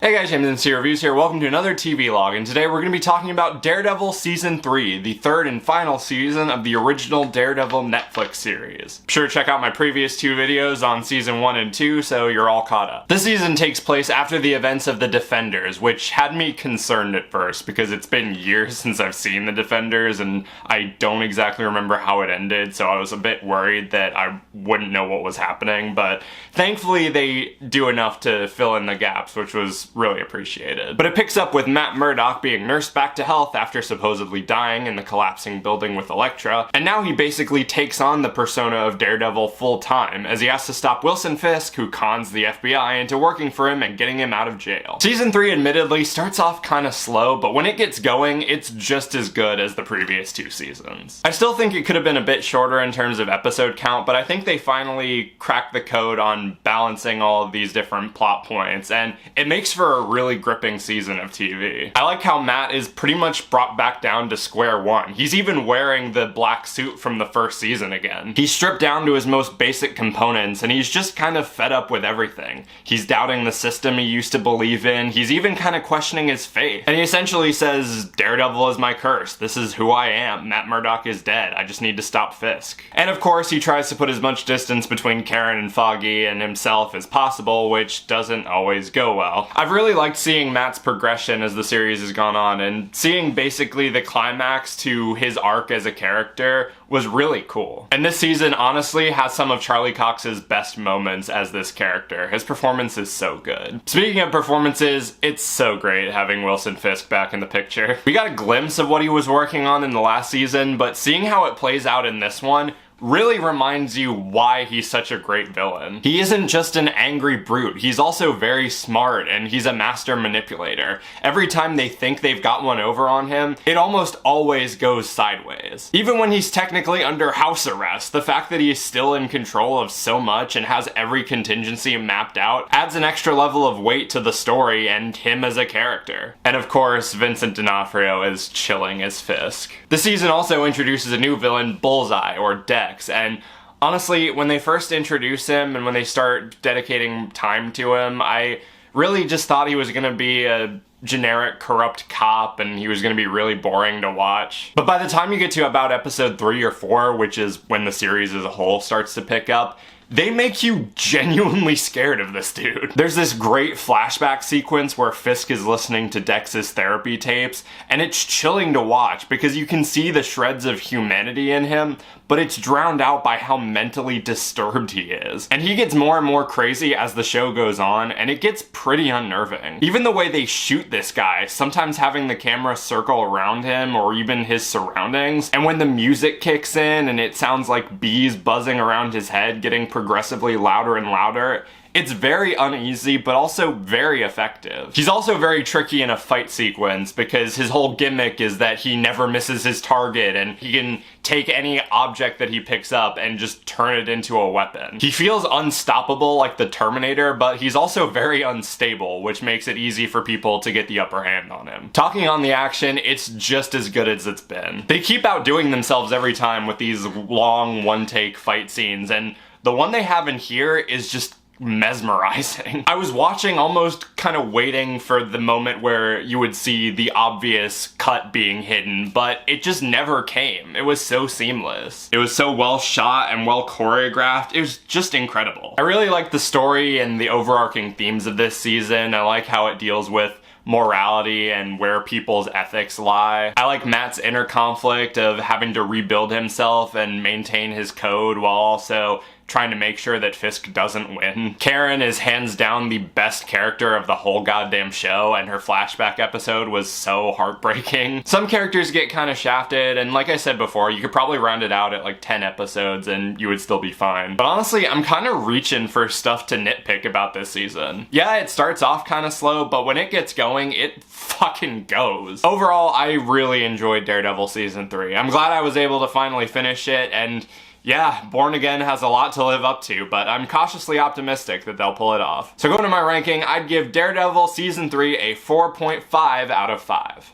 Hey guys, JamesMCD's Reviews here. Welcome to another TV log, and today we're going to be talking about Daredevil Season 3, the third and final season of the original Daredevil Netflix series. Be sure to check out my previous two videos on Season 1 and 2 so you're all caught up. This season takes place after the events of The Defenders, which had me concerned at first because it's been years since I've seen The Defenders and I don't exactly remember how it ended, so I was a bit worried that I wouldn't know what was happening, but thankfully they do enough to fill in the gaps, which was really appreciated. But it picks up with Matt Murdock being nursed back to health after supposedly dying in the collapsing building with Elektra, and now he basically takes on the persona of Daredevil full-time as he has to stop Wilson Fisk, who cons the FBI into working for him and getting him out of jail. Season 3 admittedly starts off kinda slow, but when it gets going, it's just as good as the previous two seasons. I still think it could have been a bit shorter in terms of episode count, but I think they finally cracked the code on balancing all of these different plot points, and it makes for a really gripping season of TV. I like how Matt is pretty much brought back down to square one. He's even wearing the black suit from the first season again. He's stripped down to his most basic components, and he's just kind of fed up with everything. He's doubting the system he used to believe in, he's even kind of questioning his faith. And he essentially says, Daredevil is my curse, this is who I am, Matt Murdock is dead, I just need to stop Fisk. And of course he tries to put as much distance between Karen and Foggy and himself as possible, which doesn't always go well. I've really liked seeing Matt's progression as the series has gone on, and seeing basically the climax to his arc as a character was really cool. And this season honestly has some of Charlie Cox's best moments as this character. His performance is so good. Speaking of performances, it's so great having Wilson Fisk back in the picture. We got a glimpse of what he was working on in the last season, but seeing how it plays out in this one really reminds you why he's such a great villain. He isn't just an angry brute, he's also very smart and he's a master manipulator. Every time they think they've got one over on him, it almost always goes sideways. Even when he's technically under house arrest, the fact that he is still in control of so much and has every contingency mapped out adds an extra level of weight to the story and him as a character. And of course, Vincent D'Onofrio is chilling as Fisk. The season also introduces a new villain, Bullseye, or Death. And honestly, when they first introduce him and when they start dedicating time to him, I really just thought he was gonna be a generic corrupt cop and he was gonna be really boring to watch. But by the time you get to about episode 3 or 4, which is when the series as a whole starts to pick up, they make you genuinely scared of this dude. There's this great flashback sequence where Fisk is listening to Dex's therapy tapes, and it's chilling to watch because you can see the shreds of humanity in him, but it's drowned out by how mentally disturbed he is. And he gets more and more crazy as the show goes on, and it gets pretty unnerving. Even the way they shoot this guy, sometimes having the camera circle around him or even his surroundings, and when the music kicks in and it sounds like bees buzzing around his head getting progressively louder and louder, it's very uneasy, but also very effective. He's also very tricky in a fight sequence because his whole gimmick is that he never misses his target and he can take any object that he picks up and just turn it into a weapon. He feels unstoppable like the Terminator, but he's also very unstable, which makes it easy for people to get the upper hand on him. Talking on the action, it's just as good as it's been. They keep outdoing themselves every time with these long one-take fight scenes, and the one they have in here is just mesmerizing. I was watching almost kind of waiting for the moment where you would see the obvious cut being hidden, but it just never came. It was so seamless. It was so well shot and well choreographed. It was just incredible. I really like the story and the overarching themes of this season. I like how it deals with morality and where people's ethics lie. I like Matt's inner conflict of having to rebuild himself and maintain his code while also trying to make sure that Fisk doesn't win. Karen is hands down the best character of the whole goddamn show, and her flashback episode was so heartbreaking. Some characters get kind of shafted, and like I said before, you could probably round it out at like 10 episodes and you would still be fine. But honestly, I'm kind of reaching for stuff to nitpick about this season. Yeah, it starts off kind of slow, but when it gets going, it fucking goes. Overall, I really enjoyed Daredevil Season 3. I'm glad I was able to finally finish it, and yeah, Born Again has a lot to live up to, but I'm cautiously optimistic that they'll pull it off. So going to my ranking, I'd give Daredevil Season 3 a 4.5 out of 5.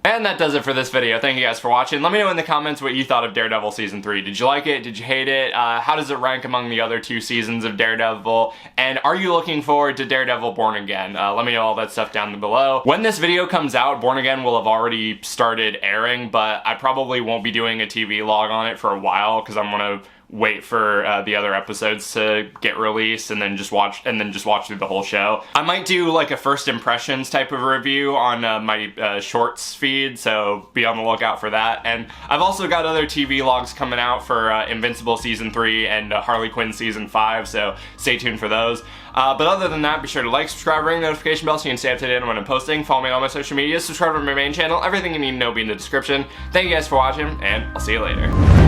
And that does it for this video. Thank you guys for watching. Let me know in the comments what you thought of Daredevil Season 3. Did you like it? Did you hate it? How does it rank among the other 2 seasons of Daredevil? And are you looking forward to Daredevil Born Again? Let me know all that stuff down below. When this video comes out, Born Again will have already started airing, but I probably won't be doing a TV log on it for a while because I'm gonna wait for the other episodes to get released and then just watch through the whole show. I might do like a first impressions type of review on my shorts feed, so be on the lookout for that. And I've also got other TV logs coming out for Invincible Season 3 and Harley Quinn Season 5, so stay tuned for those. But other than that, be sure to like, subscribe, ring the notification bell so you can stay up to date on when I'm posting. Follow me on all my social media, subscribe to my main channel, everything you need to know will be in the description. Thank you guys for watching, and I'll see you later.